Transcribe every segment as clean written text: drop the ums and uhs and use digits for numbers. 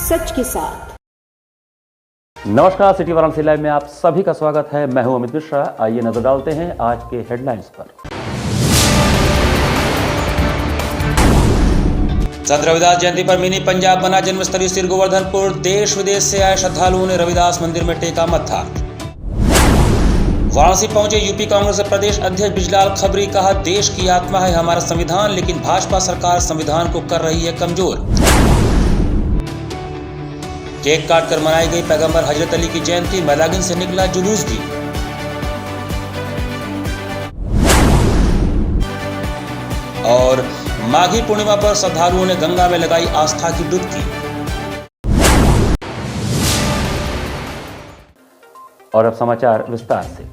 सच के साथ। नमस्कार, सिटी वाराणसी लाइव में आप सभी का स्वागत है। मैं हूं अमित मिश्रा। आइए नजर डालते हैं आज के हेडलाइंस पर। संत रविदास जयंती पर मिनी पंजाब बना जन्मस्थली श्री गोवर्धनपुर। देश विदेश से आए श्रद्धालुओं ने रविदास मंदिर में टेका मत्था। वाराणसी पहुंचे यूपी कांग्रेस प्रदेश अध्यक्ष बृजलाल खबरी। कहा, देश की आत्मा है हमारा संविधान, लेकिन भाजपा सरकार संविधान को कर रही है कमजोर। केक काटकर मनाई गई पैगंबर हजरत अली की जयंती। मैदागिन से निकला जुलूस भी। और माघी पूर्णिमा पर श्रद्धालुओं ने गंगा में लगाई आस्था की डुबकी। और अब समाचार विस्तार से।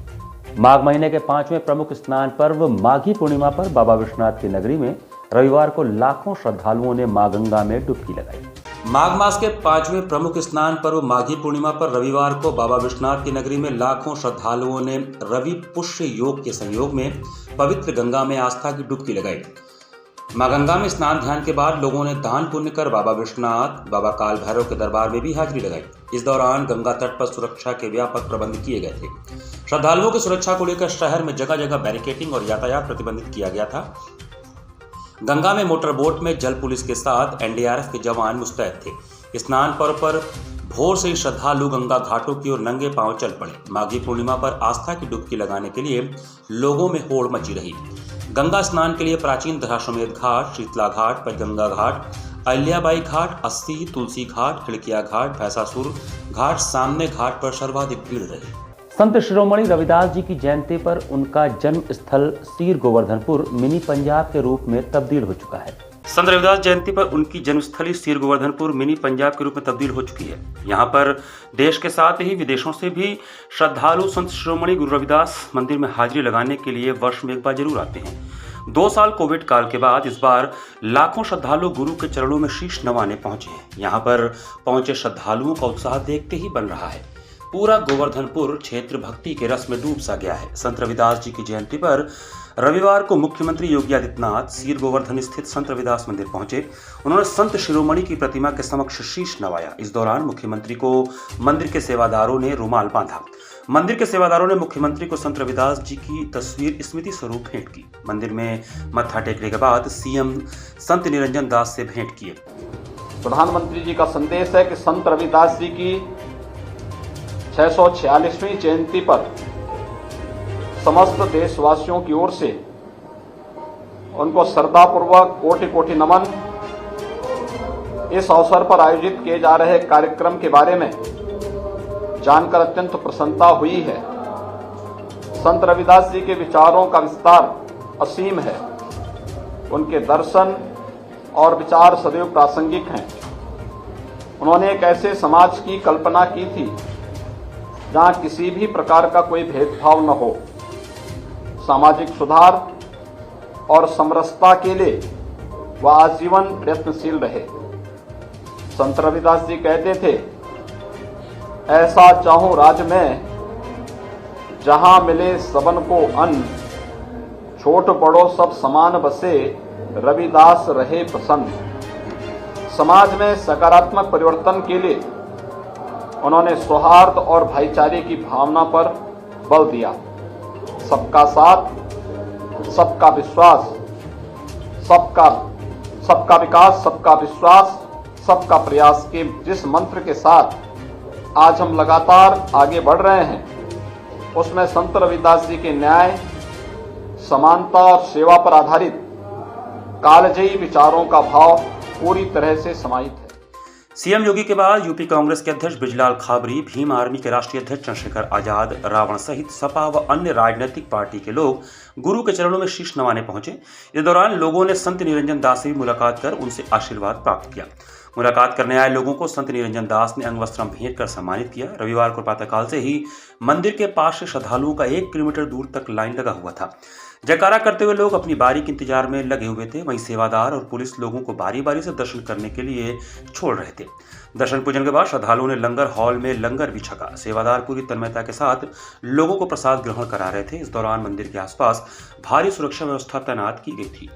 माघ महीने के 5वें प्रमुख स्नान पर्व माघी पूर्णिमा पर बाबा विश्वनाथ की नगरी में रविवार को लाखों श्रद्धालुओं ने मां गंगा में डुबकी लगाई। माघ मास के 5वें प्रमुख स्नान पर्व माघी पूर्णिमा पर रविवार को बाबा विश्वनाथ की नगरी में लाखों श्रद्धालुओं ने रवि पुष्य योग के संयोग में पवित्र गंगा में आस्था की डुबकी लगाई। मां गंगा में स्नान ध्यान के बाद लोगों ने दान पुण्य कर बाबा विश्वनाथ, बाबा काल भैरव के दरबार में भी हाजिरी लगाई। इस दौरान गंगा तट पर सुरक्षा के व्यापक प्रबंध किए गए थे। श्रद्धालुओं की सुरक्षा को लेकर शहर में जगह जगह बैरिकेडिंग और यातायात प्रतिबंधित किया गया था। गंगा में मोटर बोट में जल पुलिस के साथ एनडीआरएफ के जवान मुस्तैद थे। स्नान पर्व पर भोर से ही श्रद्धालु गंगा घाटों की ओर नंगे पांव चल पड़े। माघी पूर्णिमा पर आस्था की डुबकी लगाने के लिए लोगों में होड़ मची रही। गंगा स्नान के लिए प्राचीन दशाश्वमेध घाट, शीतला घाट, पंचगंगा घाट, अहिल्याबाई घाट, अस्सी, तुलसी घाट, खिड़किया घाट, भैंसासुर घाट, सामने घाट पर सर्वाधिक भीड़ रही। संत शिरोमणि रविदास जी की जयंती पर उनका जन्म स्थल सीर गोवर्धनपुर मिनी पंजाब के रूप में तब्दील हो चुका है। संत रविदास जयंती पर उनकी जन्मस्थली सीर गोवर्धनपुर मिनी पंजाब के रूप में तब्दील हो चुकी है। यहाँ पर देश के साथ ही विदेशों से भी श्रद्धालु संत शिरोमणि गुरु रविदास मंदिर में हाजिरी लगाने के लिए वर्ष में एक बार जरूर आते हैं। 2 साल कोविड काल के बाद इस बार लाखों श्रद्धालु गुरु के चरणों में शीश नवाने पहुंचे हैं। यहाँ पर पहुंचे श्रद्धालुओं का उत्साह देखते ही बन रहा है। पूरा गोवर्धनपुर क्षेत्र भक्ति के रस में डूब सा गया है। संत रविदास जी की जयंती पर रविवार को मुख्यमंत्री योगी आदित्यनाथ सीर गोवर्धन स्थित संत रविदास मंदिर पहुंचे। उन्होंने संत शिरोमणि की प्रतिमा के समक्ष शीश नवाया। इस दौरान मुख्यमंत्री को मंदिर के सेवादारों ने रुमाल बांधा। मंदिर के सेवादारों ने मुख्यमंत्री को संत रविदास जी की तस्वीर स्मृति स्वरूप भेंट की। मंदिर में मत्था टेकने के बाद सीएम संत निरंजन दास से भेंट किए। प्रधानमंत्री जी का संदेश है कि संत रविदास जी की 646वीं जयंती पर समस्त देशवासियों की ओर से उनको श्रद्धापूर्वक कोटि कोटि नमन। इस अवसर पर आयोजित किए जा रहे कार्यक्रम के बारे में जानकर अत्यंत प्रसन्नता हुई है। संत रविदास जी के विचारों का विस्तार असीम है। उनके दर्शन और विचार सदैव प्रासंगिक हैं। उन्होंने एक ऐसे समाज की कल्पना की थी जहां किसी भी प्रकार का कोई भेदभाव न हो। सामाजिक सुधार और समरसता के लिए वह आजीवन प्रयत्नशील रहे। संत रविदास जी कहते थे, ऐसा चाहूं राज में जहां मिले सबन को अन्न, छोट बड़ो सब समान बसे, रविदास रहे प्रसन्न। समाज में सकारात्मक परिवर्तन के लिए उन्होंने सौहार्द और भाईचारे की भावना पर बल दिया। सबका साथ, सबका विश्वास, सबका विकास, सबका विश्वास, सबका प्रयास के जिस मंत्र के साथ आज हम लगातार आगे बढ़ रहे हैं, उसमें संत रविदास जी के न्याय, समानता और सेवा पर आधारित कालजयी विचारों का भाव पूरी तरह से समाहित है। सीएम योगी के बाद यूपी कांग्रेस के अध्यक्ष बृजलाल खबरी, भीम आर्मी के राष्ट्रीय अध्यक्ष चंद्रशेखर आजाद, रावण सहित सपा व अन्य राजनीतिक पार्टी के लोग गुरु के चरणों में शीश नवाने पहुंचे। इस दौरान लोगों ने संत निरंजन दास से भी मुलाकात कर उनसे आशीर्वाद प्राप्त किया। मुलाकात करने आए लोगों को संत निरंजन दास ने अंगवस्त्रम भेंट कर सम्मानित किया। रविवार को प्रातःकाल से ही मंदिर के पास से श्रद्धालुओं का 1 किलोमीटर दूर तक लाइन लगा हुआ था। जयकारा करते हुए लोग अपनी बारी के इंतजार में लगे हुए थे। वहीं सेवादार और पुलिस लोगों को बारी बारी से दर्शन करने के लिए छोड़ रहे थे। दर्शन पूजन के बाद श्रद्धालुओं ने लंगर हॉल में लंगर भी छका। सेवादार पूरी तन्मयता के साथ लोगों को प्रसाद ग्रहण करा रहे थे। इस दौरान मंदिर के आसपास भारी सुरक्षा व्यवस्था तैनात की गई थी।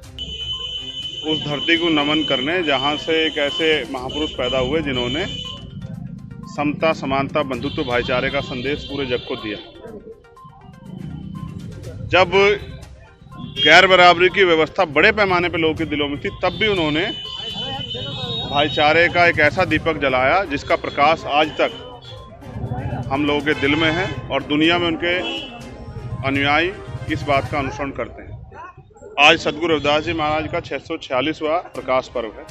उस धरती को नमन करने जहां से एक ऐसे महापुरुष पैदा हुए जिन्होंने समता, समानता, बंधुत्व, भाईचारे का संदेश पूरे जग को दिया। जब गैर बराबरी की व्यवस्था बड़े पैमाने पर लोगों के दिलों में थी, तब भी उन्होंने भाईचारे का एक ऐसा दीपक जलाया जिसका प्रकाश आज तक हम लोगों के दिल में है और दुनिया में उनके अनुयायी इस बात का अनुसरण करते हैं। आज सद्गुरु रविदास जी महाराज का 646वां प्रकाश पर्व है।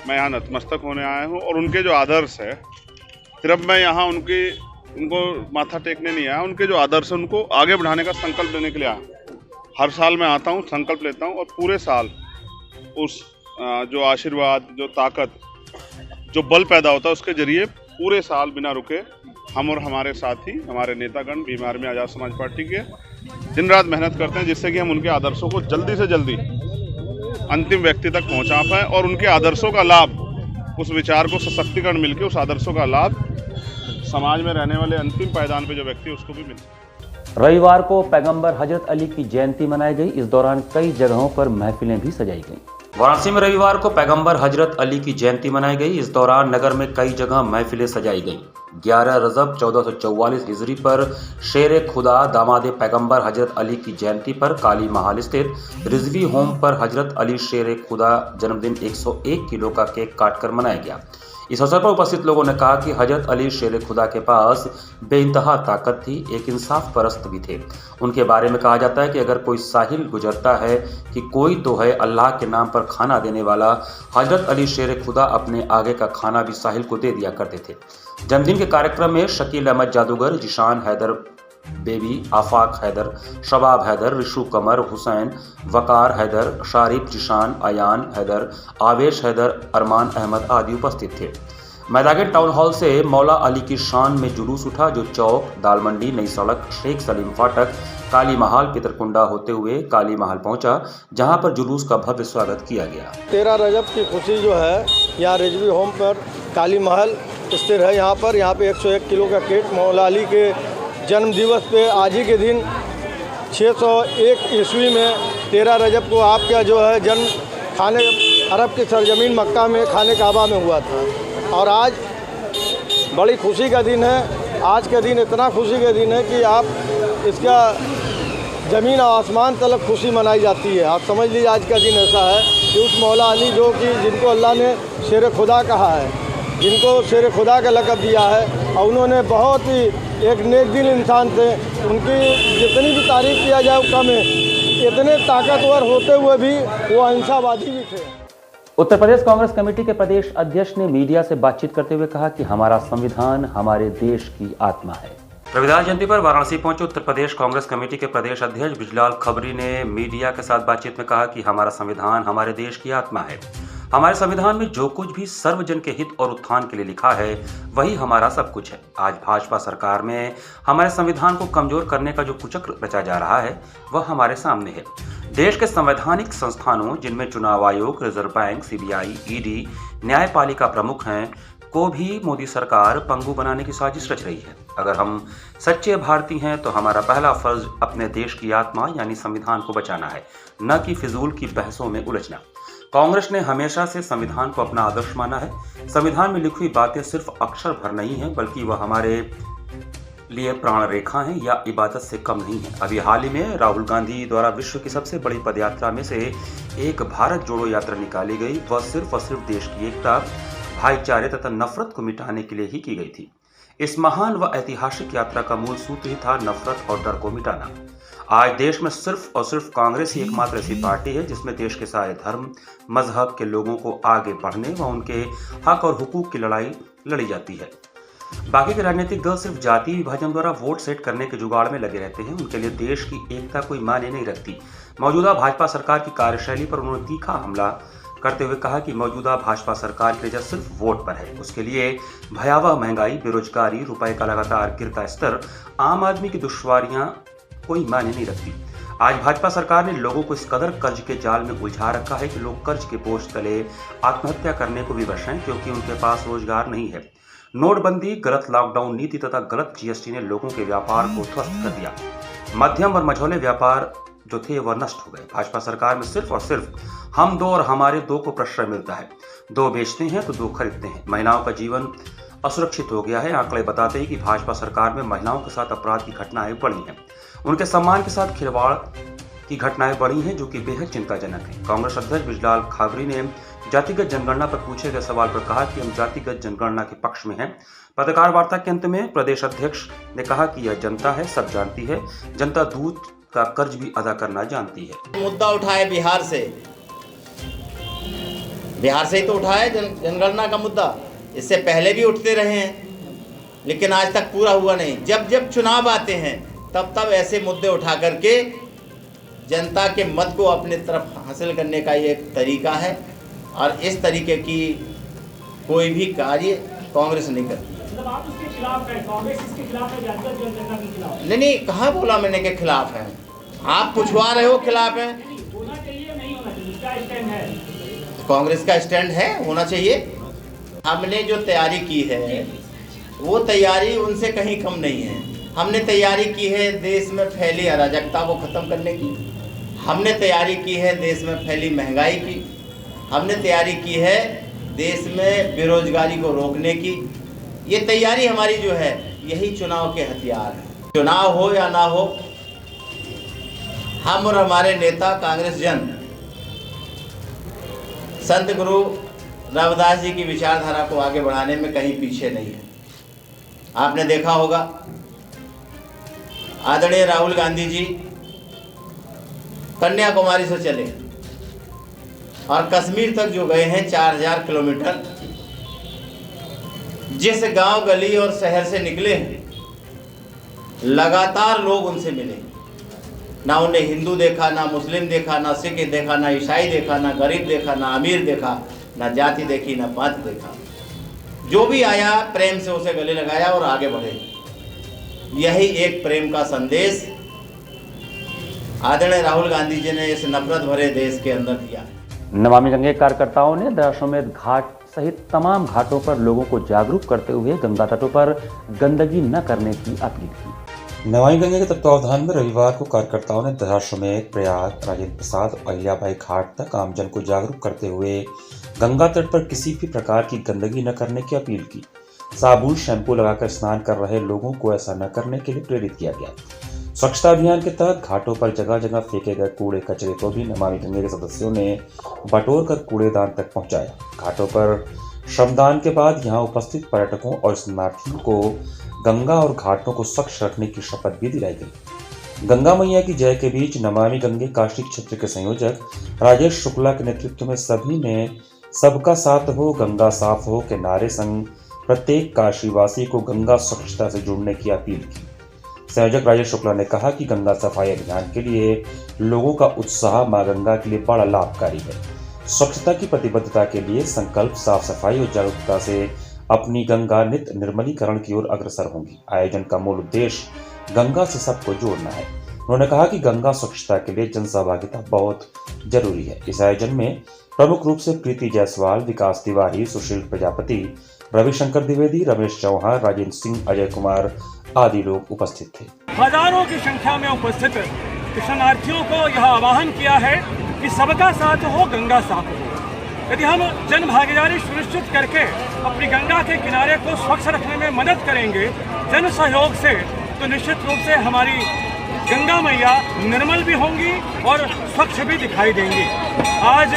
मैं यहाँ नतमस्तक होने आया हूँ और उनके जो आदर्श है, सिर्फ मैं यहाँ उनको माथा टेकने नहीं आया, उनके जो आदर्श है उनको आगे बढ़ाने का संकल्प लेने के लिए आया। हर साल मैं आता हूँ, संकल्प लेता हूँ और पूरे साल उस जो आशीर्वाद, जो ताकत, जो बल पैदा होता है, उसके जरिए पूरे साल बिना रुके हम और हमारे साथी, हमारे नेतागण भीम आर्मी आज़ाद समाज पार्टी के दिन रात मेहनत करते हैं, जिससे कि हम उनके आदर्शों को जल्दी से जल्दी अंतिम व्यक्ति तक पहुंचा पाएं और उनके आदर्शों का लाभ, उस विचार को सशक्तिकरण मिलकर उस आदर्शों का लाभ समाज में रहने वाले अंतिम पायदान पे जो व्यक्ति है उसको भी मिले। रविवार को पैगंबर हजरत अली की जयंती मनाई गई। इस दौरान कई जगहों पर महफिलें भी सजाई गईं। वाराणसी में रविवार को पैगंबर हजरत अली की जयंती मनाई गई। इस दौरान नगर में कई जगह महफिलें सजाई गईं। 11 रजब 1444 हिजरी पर शेर खुदा दामाद पैगंबर हजरत अली की जयंती पर काली महल स्थित रिजवी होम पर हजरत अली शेर खुदा जन्मदिन 101 किलो का केक काटकर मनाया गया। इस अवसर पर उपस्थित लोगों ने कहा कि हजरत अली शेर खुदा के पास बेइंतहा ताकत थी, एक इंसाफ परस्त भी थे। उनके बारे में कहा जाता है कि अगर कोई साहिल गुजरता है कि कोई तो है अल्लाह के नाम पर खाना देने वाला, हजरत अली शेर खुदा अपने आगे का खाना भी साहिल को दे दिया करते थे। जन्मदिन के कार्यक्रम में शकील अहमद जादूगर, जिशान हैदर बेबी, आफाक हैदर, शबाब हैदर, रिशु कमर, हुसैन, वकार हैदर, शारिफ जिशान, अयान हैदर, आवेश हैदर, अरमान अहमद आदि उपस्थित थे। मैदान टाउन हॉल से मौला अली की शान में जुलूस उठा, जो चौक, दाल मंडी, नई सड़क, शेख सलीम फाटक, काली महल, पितरकुंडा होते हुए काली महल पहुंचा, जहां पर जुलूस का भव्य स्वागत किया गया। 13 रजब की खुशी जो है यहाँ रिजवी होम पर काली महल स्थिर है। यहाँ पे 101 किलो का केक मौला अली के जन्म दिवस पे आज ही के दिन 601 ईस्वी में 13 रजब को आपका जो है जन्म खाने अरब की सरजमीन मक्का में खाने काबा में हुआ था और आज बड़ी खुशी का दिन है। आज का दिन इतना खुशी का दिन है कि आप इसका ज़मीन और आसमान तलक खुशी मनाई जाती है। आप समझ लीजिए आज का दिन ऐसा है कि उस मौला अली जो कि जिनको अल्लाह ने शेर खुदा कहा है, जिनको शेर खुदा का लक़ब दिया है और उन्होंने बहुत ही एक नेक दिल इंसान थे। उनकी जितनी भी तारीफ़ किया जाए वो कम है। इतने ताकतवर होते हुए भी वो अहिंसावादी भी थे। उत्तर प्रदेश कांग्रेस कमेटी के प्रदेश अध्यक्ष ने मीडिया से बातचीत करते हुए कहा कि हमारा संविधान हमारे देश की आत्मा है। रविदास जयंती पर वाराणसी पहुंचे उत्तर प्रदेश कांग्रेस कमेटी के प्रदेश अध्यक्ष ब्रिजलाल खबरी ने मीडिया के साथ बातचीत में कहा कि हमारा संविधान हमारे देश की आत्मा है। हमारे संविधान में जो कुछ भी सर्वजन के हित और उत्थान के लिए लिखा है वही हमारा सब कुछ है। आज भाजपा सरकार में हमारे संविधान को कमजोर करने का जो कुचक्र रचा जा रहा है वह हमारे सामने है। देश के संवैधानिक संस्थानों, जिनमें चुनाव आयोग, रिजर्व बैंक, सीबीआई, ईडी, न्यायपालिका प्रमुख हैं, को भी मोदी सरकार पंगु बनाने की साजिश रच रही है। अगर हम सच्चे भारतीय हैं तो हमारा पहला फर्ज अपने देश की आत्मा यानी संविधान को बचाना है, न कि फिजूल की बहसों में उलझना। कांग्रेस ने हमेशा से संविधान को अपना आदर्श माना है। संविधान में लिखी हुई बातें सिर्फ अक्षर भर नहीं है, बल्कि वह हमारे लिए प्राण रेखा है या इबादत से कम नहीं है। अभी हाल ही में राहुल गांधी द्वारा विश्व की सबसे बड़ी पदयात्रा में से एक भारत जोड़ो यात्रा निकाली गई। वह सिर्फ और सिर्फ देश की एकता, भाईचारे तथा नफरत को मिटाने के लिए ही की गई थी। इस महान व ऐतिहासिक यात्रा का मूल सूत्र ही था नफरत और डर को मिटाना। आज देश में सिर्फ और सिर्फ कांग्रेस ही एकमात्र ऐसी पार्टी है जिसमें देश के सारे धर्म, मजहब के लोगों को आगे बढ़ने व उनके हक और हुकूक की लड़ाई लड़ी जाती है। बाकी के राजनीतिक दल सिर्फ जाति विभाजन द्वारा वोट सेट करने के जुगाड़ में लगे रहते हैं। उनके लिए देश की एकता कोई मायने नहीं रखती। मौजूदा भाजपा सरकार की कार्यशैली पर उन्होंने तीखा हमला करते हुए कहा कि मौजूदा भाजपा सरकार की वजह सिर्फ वोट पर है। उसके लिए भयावह महंगाई, बेरोजगारी, रुपए का लगातार गिरता स्तर, आम आदमी की दुश्वारियां कोई मायने नहीं रखती। आज भाजपा सरकार ने लोगों को इस कदर कर्ज के जाल में उलझा रखा है कि लोग कर्ज के बोझ तले आत्महत्या करने को विवश हैं, क्योंकि उनके पास रोजगार नहीं है। नोटबंदी, गलत लॉकडाउन नीति तथा गलत जीएसटी ने लोगों के व्यापार को ध्वस्त कर दिया। मध्यम और मझोले व्यापार जो थे वह नष्ट हो गए। भाजपा सरकार में सिर्फ और सिर्फ हम दो और हमारे दो को प्रश्रय मिलता है। दो बेचते हैं तो दो खरीदते हैं। महिलाओं का जीवन असुरक्षित हो गया है। आंकड़े बताते हैं कि भाजपा सरकार में महिलाओं के साथ अपराध की घटनाएं बढ़ी हैं, उनके सम्मान के साथ खिलवाड़ की घटनाएं बढ़ी हैं, जो कि बेहद चिंताजनक है। कांग्रेस अध्यक्ष बृजलाल खाबरी ने जातिगत जनगणना पर पूछे गए सवाल पर कहा कि हम जातिगत जनगणना के पक्ष में हैं। पत्रकार वार्ता के अंत में प्रदेश अध्यक्ष ने कहा कि यह जनता है, सब जानती है, जनता दूध का कर्ज भी अदा करना जानती है। मुद्दा उठा है बिहार से ही तो उठा है जनगणना का मुद्दा। इससे पहले भी उठते रहे हैं, लेकिन आज तक पूरा हुआ नहीं। जब जब चुनाव आते हैं तब तब ऐसे मुद्दे उठा करके जनता के मत को अपने तरफ हासिल करने का ये एक तरीका है, और इस तरीके की कोई भी कार्य कांग्रेस नहीं करती। मतलब आप उसके खिलाफ हैं, कांग्रेस इसके खिलाफ है, जातिगत जनगणना के खिलाफ? नहीं, कहाँ बोला मैंने के खिलाफ है। आप पूछवा रहे हो खिलाफ है। होना चाहिए नहीं होना चाहिए, इसका स्टैंड है। कांग्रेस का स्टैंड है, होना चाहिए। हमने जो तैयारी की है वो तैयारी उनसे कहीं कम नहीं है। हमने तैयारी की है देश में फैली अराजकता को ख़त्म करने की, हमने तैयारी की है देश में फैली महंगाई की, हमने तैयारी की है देश में बेरोजगारी को रोकने की। ये तैयारी हमारी जो है यही चुनाव के हथियार है। चुनाव हो या ना हो, हम और हमारे नेता कांग्रेस जन संत गुरु रविदास जी की विचारधारा को आगे बढ़ाने में कहीं पीछे नहीं है। आपने देखा होगा आदरणीय राहुल गांधी जी कन्याकुमारी से चले और कश्मीर तक जो गए हैं 4000 किलोमीटर, जिस गांव गली और शहर से निकले हैं लगातार लोग उनसे मिले। ना उन्हें हिंदू देखा, ना मुस्लिम देखा, ना सिख देखा, ना ईसाई देखा, ना गरीब देखा, ना अमीर देखा, ना जाति देखी, ना पात देखा। जो भी आया प्रेम से उसे गले लगाया और आगे बढ़े। यही एक प्रेम का संदेश आदरणीय राहुल गांधी जी ने इस नफरत भरे देश के अंदर दिया है। नमामि गंगे कार्यकर्ताओं ने दशाश्वमेध घाट सहित तमाम घाटों पर लोगों को जागरूक करते हुए गंगा तटों पर गंदगी न करने की अपील की। नमामि गंगे के तत्वावधान में रविवार को कार्यकर्ताओं ने दशाश्वमेध, प्रयाग, राजेंद्र प्रसाद और अहिल्याबाई घाट तक आमजन को जागरूक करते हुए गंगा तट पर किसी भी प्रकार की गंदगी न करने की अपील की। साबुन शैंपू लगाकर स्नान कर रहे लोगों को ऐसा न करने के लिए प्रेरित किया गया। स्वच्छता अभियान के तहत घाटों पर जगह जगह फेंके गए कूड़े कचरे को भी नमामि गंगे के सदस्यों ने बटोर कर कूड़ेदान तक पहुंचाया। घाटों पर श्रमदान के बाद यहां उपस्थित पर्यटकों और स्नानार्थियों को गंगा और घाटों को स्वच्छ रखने की शपथ भी दिलाई गई। गंगा मैया की जय के बीच नमामि गंगे काशी क्षेत्र के संयोजक राजेश शुक्ला के नेतृत्व में सभी ने सबका साथ हो गंगा साफ हो के नारे संग प्रत्येक काशीवासी को गंगा स्वच्छता से जुड़ने की अपील की। संयोजक राजेश शुक्ला ने कहा कि गंगा सफाई अभियान के लिए लोगों का उत्साह मां गंगा के लिए बड़ा लाभकारी है। स्वच्छता की प्रतिबद्धता के लिए संकल्प साफ सफाई और जागरूकता से अपनी गंगा नित्य निर्मलीकरण की ओर अग्रसर होंगी। आयोजन का मूल उद्देश्य गंगा से सबको जोड़ना है। उन्होंने कहा कि गंगा स्वच्छता के लिए जन सहभागिता बहुत जरूरी है। इस आयोजन में प्रमुख रूप से प्रीति जायसवाल, विकास तिवारी, सुशील प्रजापति, रविशंकर द्विवेदी, रमेश चौहान, राजेंद्र सिंह, अजय कुमार आदि लोग उपस्थित थे। हजारों की संख्या में उपस्थित दर्शनार्थियों को यह आह्वान किया है कि सबका साथ हो गंगा साफ हो। यदि हम जन भागीदारी सुनिश्चित करके अपनी गंगा के किनारे को स्वच्छ रखने में मदद करेंगे जन सहयोग से, तो निश्चित रूप से हमारी गंगा मैया निर्मल भी होंगी और स्वच्छ भी दिखाई देंगी। आज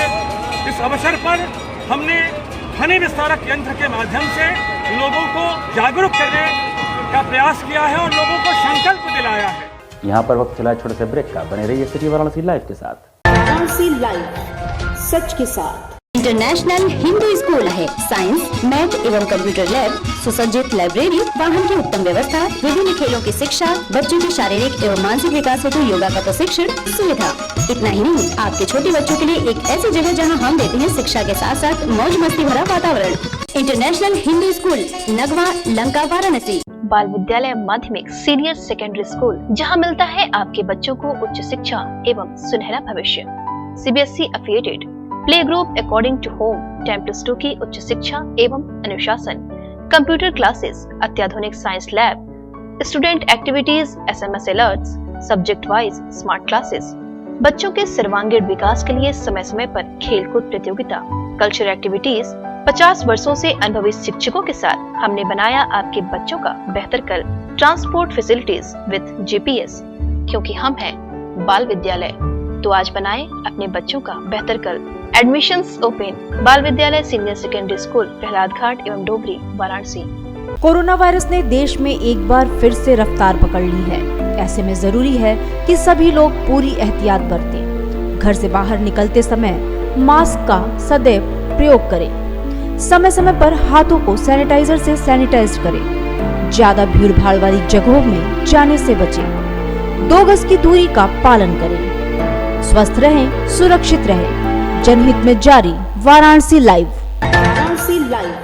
इस अवसर पर हमने ध्वनि विस्तारक यंत्र के माध्यम से लोगों को जागरूक करने का प्रयास किया है और लोगों को संकल्प दिलाया है। यहाँ पर वक्त चला छोटे से ब्रेक का। बने रहिए सिटी वाराणसी लाइव के साथ। वाराणसी लाइव, सच के साथ। इंटरनेशनल हिंदू स्कूल है। साइंस, मैथ एवं कंप्यूटर लैब, सुसज्जित लाइब्रेरी, वाहन की उत्तम व्यवस्था, विभिन्न खेलों की शिक्षा, बच्चों के शारीरिक एवं मानसिक विकास हेतु योगा का प्रशिक्षण सुविधा। इतना ही नहीं, आपके छोटे बच्चों के लिए एक ऐसी जगह जहां हम देते हैं शिक्षा के साथ साथ मौज मस्ती भरा वातावरण। International Hindu school, Nagwa, Lanka, Varanasi. बाल विद्यालय माध्यमिक सीनियर सेकेंडरी स्कूल, जहां मिलता है आपके बच्चों को उच्च शिक्षा एवं सुनहरा भविष्य। CBSE affiliated play group according to home, 10+2 की उच्च शिक्षा एवं अनुशासन, कंप्यूटर क्लासेस, अत्याधुनिक science lab, student activities, SMS alerts, subject wise smart classes. बच्चों के सर्वांगीण विकास के लिए समय समय पर खेलकूद प्रतियोगिता, कल्चरल एक्टिविटीज, 50 वर्षों से अनुभवी शिक्षकों के साथ हमने बनाया आपके बच्चों का बेहतर कल। ट्रांसपोर्ट फैसिलिटीज विद जीपीएस, क्योंकि हम हैं बाल विद्यालय। तो आज बनाएं अपने बच्चों का बेहतर कल। Admissions open. बाल विद्यालय सीनियर सेकेंडरी स्कूल, प्रहलाद घाट एवं डोगरी, वाराणसी। कोरोना वायरस ने देश में एक बार फिर से रफ्तार पकड़ ली है। ऐसे में जरूरी है कि सभी लोग पूरी एहतियात बरतें। घर से बाहर निकलते समय मास्क का सदैव प्रयोग करें। समय समय पर हाथों को सैनिटाइजर से सैनिटाइज करें। ज्यादा भीड़ भाड़ वाली जगहों में जाने से बचें। 2 गज की दूरी का पालन करें। स्वस्थ रहें, सुरक्षित रहें। जनहित में जारी वाराणसी लाइव। वाराणसी लाइव,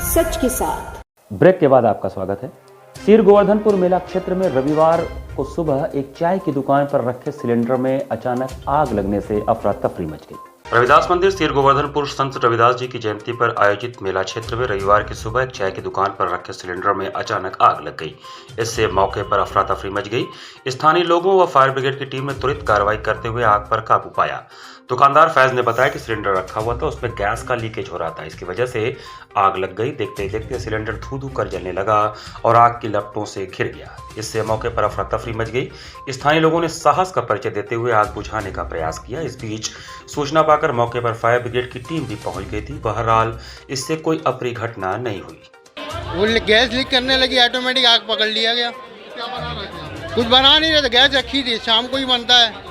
सच के साथ। ब्रेक के बाद आपका स्वागत है। सीर गोवर्धनपुर मेला क्षेत्र में रविवार को सुबह एक चाय की दुकान पर रखे सिलेंडर में अचानक आग लगने से अफरा तफरी मच गई। रविदास मंदिर सीर गोवर्धनपुर संत रविदास जी की जयंती पर आयोजित मेला क्षेत्र में रविवार की सुबह एक चाय की दुकान पर रखे सिलेंडर में अचानक आग लग गई। इससे मौके पर अफरा तफरी मच गई। स्थानीय लोगों व फायर ब्रिगेड की टीम ने तुरंत कार्रवाई करते हुए आग पर काबू पाया। दुकानदार फैज ने बताया कि सिलेंडर रखा हुआ था, उसमें गैस का लीकेज हो रहा था, इसकी वजह से आग लग गई। देखते ही देखते सिलेंडर धू कर जलने लगा और आग की लपटों से घिर गया। इससे मौके पर अफरा तफरी मच गई। स्थानीय लोगों ने साहस का परिचय देते हुए आग बुझाने का प्रयास किया। इस बीच सूचना पाकर मौके पर फायर ब्रिगेड की टीम भी पहुंच गई थी। बहरहाल इससे कोई अप्रिय घटना नहीं हुई। वो गैस लीक करने लगी, ऑटोमेटिक आग पकड़ लिया गया। कुछ बना नहीं रहे थे, गैस रखी थी, शाम को ही बनता है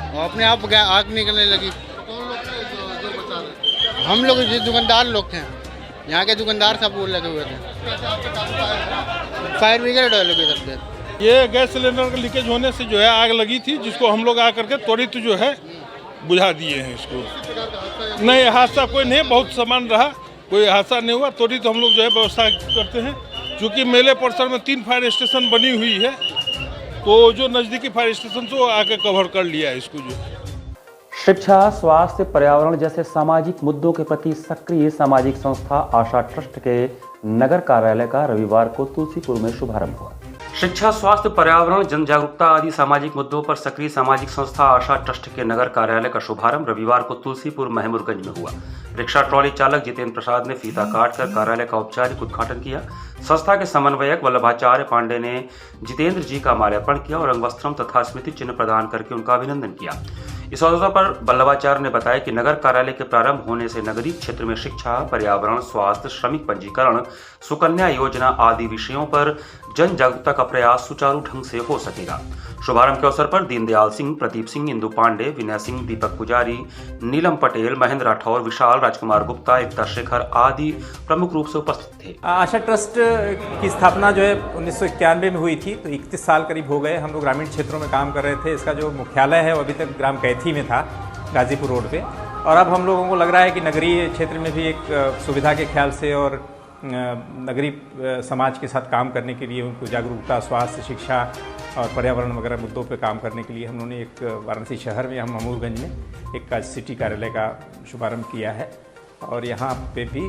और अपने आप आग निकलने लगी। हम लोग जो दुकानदार लोग थे, यहाँ के दुकानदार सब वो लगे हुए थे। फायर ब्रिगेड वाले भी करते। ये गैस सिलेंडर का लीकेज होने से जो है आग लगी थी, जिसको हम लोग आकर के त्वरित जो है बुझा दिए हैं इसको। नहीं, हादसा कोई नहीं, बहुत सामान रहा, कोई हादसा नहीं हुआ। त्वरित हम लोग जो है व्यवस्था करते हैं। क्योंकि मेले परिसर में 3 फायर स्टेशन बनी हुई है, तो जो नजदीकी फायर स्टेशन से आके कवर कर लिया है इसको। जो शिक्षा, स्वास्थ्य, पर्यावरण जैसे सामाजिक मुद्दों के प्रति सक्रिय सामाजिक संस्था आशा ट्रस्ट के नगर कार्यालय का रविवार को तुलसीपुर में शुभारंभ हुआ। शिक्षा, स्वास्थ्य, पर्यावरण, जन जागरूकता आदि सामाजिक मुद्दों पर सक्रिय सामाजिक संस्था आशा ट्रस्ट के नगर कार्यालय का शुभारंभ रविवार को तुलसीपुर महमूरगंज में हुआ। रिक्शा ट्रॉली चालक जितेंद्र प्रसाद ने फीता काटकर कार्यालय का औपचारिक उद्घाटन किया। संस्था के समन्वयक वल्लभाचार्य पांडे ने जितेंद्र जी का माल्यार्पण किया और अंगवस्त्रम तथा स्मृति चिन्ह प्रदान करके उनका अभिनंदन किया। इस अवसर पर वल्लभाचार्य ने बताया कि नगर कार्यालय के प्रारंभ होने से नगरीय क्षेत्र में शिक्षा, पर्यावरण, स्वास्थ्य, श्रमिक पंजीकरण, सुकन्या योजना आदि विषयों पर जन जागरूकता का प्रयास सुचारू ढंग से हो सकेगा। शुभारंभ के अवसर पर दीनदयाल सिंह, प्रदीप सिंह, इंदु पांडे, विनय सिंह, दीपक पुजारी, नीलम पटेल, महेंद्र राठौर, विशाल, राजकुमार गुप्ता, एकता शेखर आदि प्रमुख रूप से उपस्थित थे। आशा ट्रस्ट की स्थापना जो है 1991 में हुई थी, तो 31 साल करीब हो गए। हम लोग ग्रामीण क्षेत्रों में काम कर रहे थे। इसका जो मुख्यालय है वो अभी तक ग्राम कैथी में था, गाजीपुर रोड पे, और अब हम लोगों को लग रहा है कि नगरीय क्षेत्र में भी एक सुविधा के ख्याल से और नगरीय समाज के साथ काम करने के लिए, उनको जागरूकता, स्वास्थ्य, शिक्षा और पर्यावरण वगैरह मुद्दों पे काम करने के लिए हम लोगों ने एक वाराणसी शहर में, हम महमूरगंज में एक सिटी कार्यालय का शुभारंभ किया है और यहाँ पे भी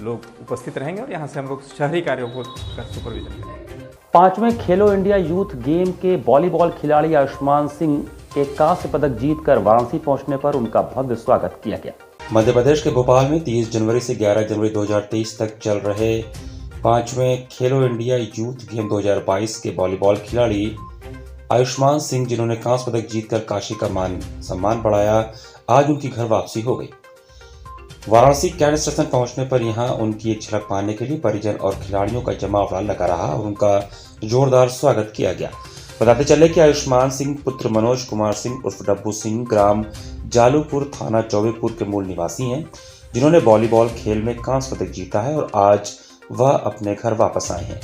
लोग उपस्थित रहेंगे और यहाँ से हम लोग शहरी कार्यों को सुपरविजन करेंगे। 5वें खेलो इंडिया यूथ गेम के वॉलीबॉल खिलाड़ी आयुष्मान सिंह के कांस्य पदक जीतकर वाराणसी पहुंचने पर उनका भव्य स्वागत किया गया। मध्य प्रदेश के भोपाल में 30 जनवरी से 11 जनवरी 2023 तक चल रहे 5वें खेलो इंडिया यूथ गेम 2022 के वॉलीबॉल खिलाड़ी आयुष्मान सिंह, जिन्होंने कांस्य पदक जीतकर काशी का मान सम्मान बढ़ाया, आज उनकी घर वापसी हो गई। वाराणसी कैंट स्टेशन पहुंचने पर यहां उनकी एक झलक पाने के लिए परिजन और खिलाड़ियों का जमावड़ा लगा रहा और उनका जोरदार स्वागत किया गया। बताते चले कि आयुष्मान सिंह पुत्र मनोज कुमार सिंह उर्फ डब्बू सिंह ग्राम जालूपुर थाना चौबेपुर के मूल निवासी हैं, जिन्होंने वॉलीबॉल खेल में कांस्य पदक जीता है और आज वह अपने घर वापस आए हैं।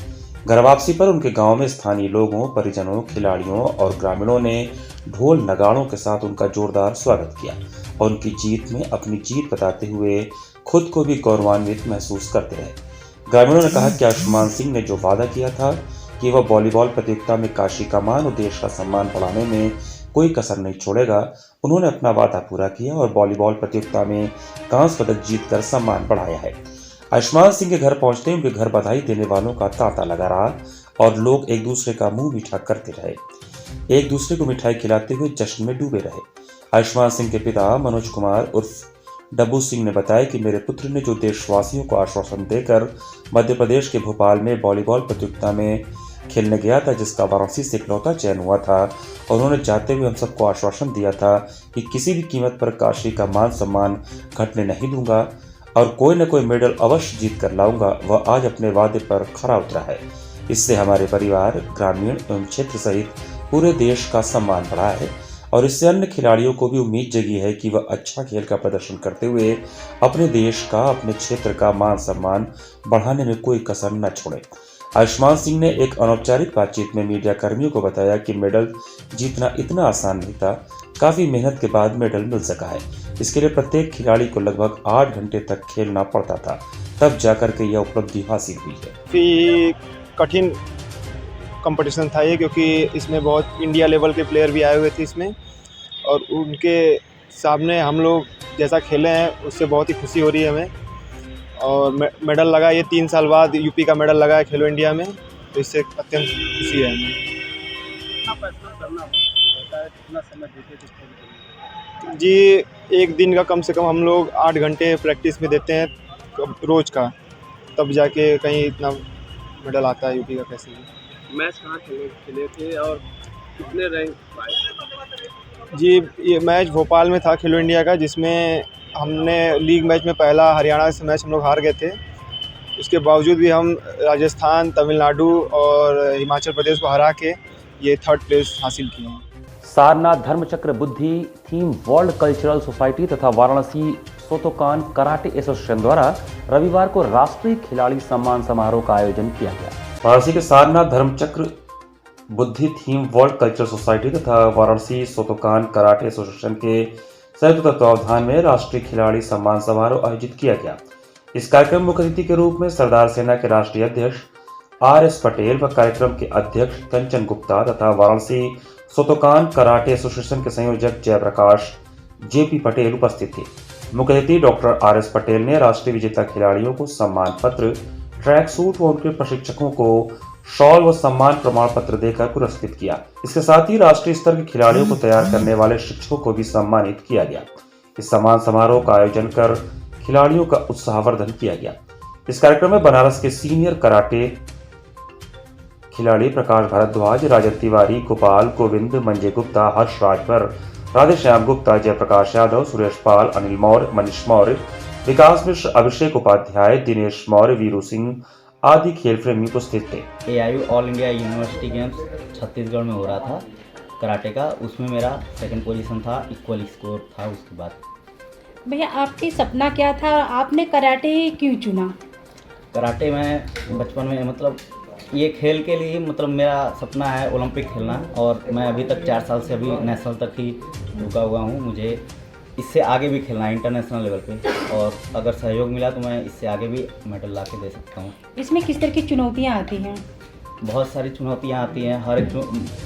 घर वापसी पर उनके गांव में स्थानीय लोगों, परिजनों, खिलाड़ियों और ग्रामीणों ने ढोल नगाड़ों के साथ उनका जोरदार स्वागत किया और उनकी जीत में अपनी जीत बताते हुए खुद को भी गौरवान्वित महसूस करते रहे। ग्रामीणों ने कहा कि आयुष्मान सिंह ने जो वादा किया था कि वह वॉलीबॉल प्रतियोगिता में काशी का मान और देश का सम्मान बढ़ाने में कोई कसर नहीं छोड़ेगा, उन्होंने अपना वादा पूरा किया और वॉलीबॉल प्रतियोगिता में कांस्य पदक जीतकर सम्मान बढ़ाया है। आयुष्मान सिंह के घर पहुंचते ही उनके घर बधाई देने वालों का तांता लगा रहा और लोग एक दूसरे का मुंह मीठा करते रहे, एक दूसरे को मिठाई खिलाते हुए जश्न में डूबे रहे। आयुष्मान सिंह के पिता मनोज कुमार उर्फ डब्बू सिंह ने बताया कि मेरे पुत्र ने जो देशवासियों को आश्वासन देकर मध्य प्रदेश के भोपाल में वॉलीबॉल प्रतियोगिता में खेलने गया था, जिसका वाराणसी से इकलौता चयन हुआ था, और उन्होंने जाते हुए हम सबको आश्वासन दिया था कि किसी भी कीमत पर काशी का मान सम्मान घटने नहीं दूंगा और कोई न कोई मेडल अवश्य जीत कर लाऊंगा। वह आज अपने वादे पर खरा उतरा है। इससे हमारे परिवार, ग्रामीण एवं क्षेत्र सहित पूरे देश का सम्मान बढ़ा है और इससे अन्य खिलाड़ियों को भी उम्मीद जगी है कि वह अच्छा खेल का प्रदर्शन करते हुए अपने देश का, अपने क्षेत्र का मान सम्मान बढ़ाने में कोई कसर न छोड़े। आयुष्मान सिंह ने एक अनौपचारिक बातचीत में मीडिया कर्मियों को बताया कि मेडल जीतना इतना आसान नहीं था, काफी मेहनत के बाद मेडल मिल सका है। इसके लिए प्रत्येक खिलाड़ी को लगभग 8 घंटे तक खेलना पड़ता था, तब जाकर के यह उपलब्धि हासिल हुई है। काफ़ी कठिन कंपटीशन था ये, क्योंकि इसमें बहुत इंडिया लेवल के प्लेयर भी आए हुए थे इसमें, और उनके सामने हम लोग जैसा खेले हैं उससे बहुत ही खुशी हो रही है हमें। और मेडल लगा ये 3 साल बाद यूपी का मेडल लगा है खेलो इंडिया में, तो इससे अत्यंत खुशी है हमें। जी, एक दिन का कम से कम हम लोग 8 घंटे प्रैक्टिस में देते हैं रोज़ का, तब जाके कहीं इतना मेडल आता है यूपी का। कैसे मैच कहाँ खेले थे और कितने रैंक पाए? जी, ये मैच भोपाल में था खेलो इंडिया का, जिसमें हमने लीग मैच में पहला हरियाणा से मैच हम लोग हार गए थे। उसके बावजूद भी हम राजस्थान, तमिलनाडु और हिमाचल प्रदेश को हरा के ये 3rd प्लेस हासिल किए हैं। सारनाथ धर्मचक्र बुद्धि थीम वर्ल्ड कल्चरल सोसाइटी तथा वाराणसी सोतोकान कराटे एसोसिएशन द्वारा रविवार को राष्ट्रीय खिलाड़ी सम्मान समारोह का आयोजन किया गया। वाराणसी के सारनाथ धर्मचक्र बुद्धि थीम वर्ल्ड कल्चरल सोसाइटी तथा वाराणसी सोतोकान कराटे एसोसिएशन के संयुक्त तत्वावधान में राष्ट्रीय खिलाड़ी सम्मान समारोह आयोजित किया गया। इस कार्यक्रम में मुख्य अतिथि के रूप में सरदार सेना के राष्ट्रीय अध्यक्ष RS पटेल व कार्यक्रम के अध्यक्ष कंचन गुप्ता तथा वाराणसी सोतोकान कराटे एसोसिएशन के संयोजक जयप्रकाश JP पटेल उपस्थित थे। मुख्य अतिथि डॉक्टर RS पटेल ने राष्ट्रीय विजेता खिलाड़ियों को सम्मान पत्र, ट्रैक सूट व उनके प्रशिक्षकों को शॉल व सम्मान प्रमाण पत्र देकर पुरस्कृत किया। इसके साथ ही राष्ट्रीय स्तर के खिलाड़ियों को तैयार करने वाले शिक्षकों को भी सम्मानित किया गया। इस सम्मान समारोह का आयोजन कर खिलाड़ियों का उत्साहवर्धन किया गया। इस कार्यक्रम में बनारस के सीनियर कराटे खिलाड़ी प्रकाश भारद्वाज, राजन तिवारी, गोपाल गोविंद, मंजय गुप्ता, हर्ष राजभर, राधेश्याम गुप्ता, जयप्रकाश यादव, सुरेश पाल, अनिल मौर्य, मनीष मौर्य, विकास मिश्र, अभिषेक उपाध्याय, दिनेश मौर्य, वीरू सिंह आदि खेल प्रेमी उपस्थित थे। AIU all India university games Chhattisgarh में हो रहा था कराटे का, उसमें मेरा 2nd पोजीशन था, इक्वल स्कोर था। उसके बाद भैया आपकी सपना क्या था, आपने कराटे क्यों चुना? कराटे में बचपन में मतलब ये खेल के लिए मतलब मेरा सपना है ओलंपिक खेलना, और मैं अभी तक 4 साल से अभी नेशनल तक ही रुका हुआ हूँ। मुझे इससे आगे भी खेलना है इंटरनेशनल लेवल पे, और अगर सहयोग मिला तो मैं इससे आगे भी मेडल ला के दे सकता हूँ। इसमें किस तरह की चुनौतियाँ आती हैं? बहुत सारी चुनौतियाँ आती हैं, हर एक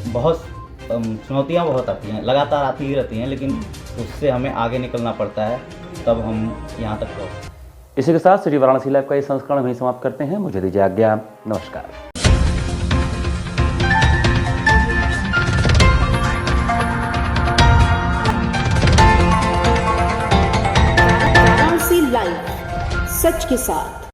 बहुत चुनौतियाँ बहुत आती हैं, लगातार आती ही रहती हैं, लेकिन उससे हमें आगे निकलना पड़ता है, तब हम यहाँ तक पहुँचते हैं। इसी के साथ सिटी वाराणसी लाइव का ये संस्करण वहीं समाप्त करते हैं। मुझे दीजिए आज्ञा, नमस्कार। लाइव सच के साथ।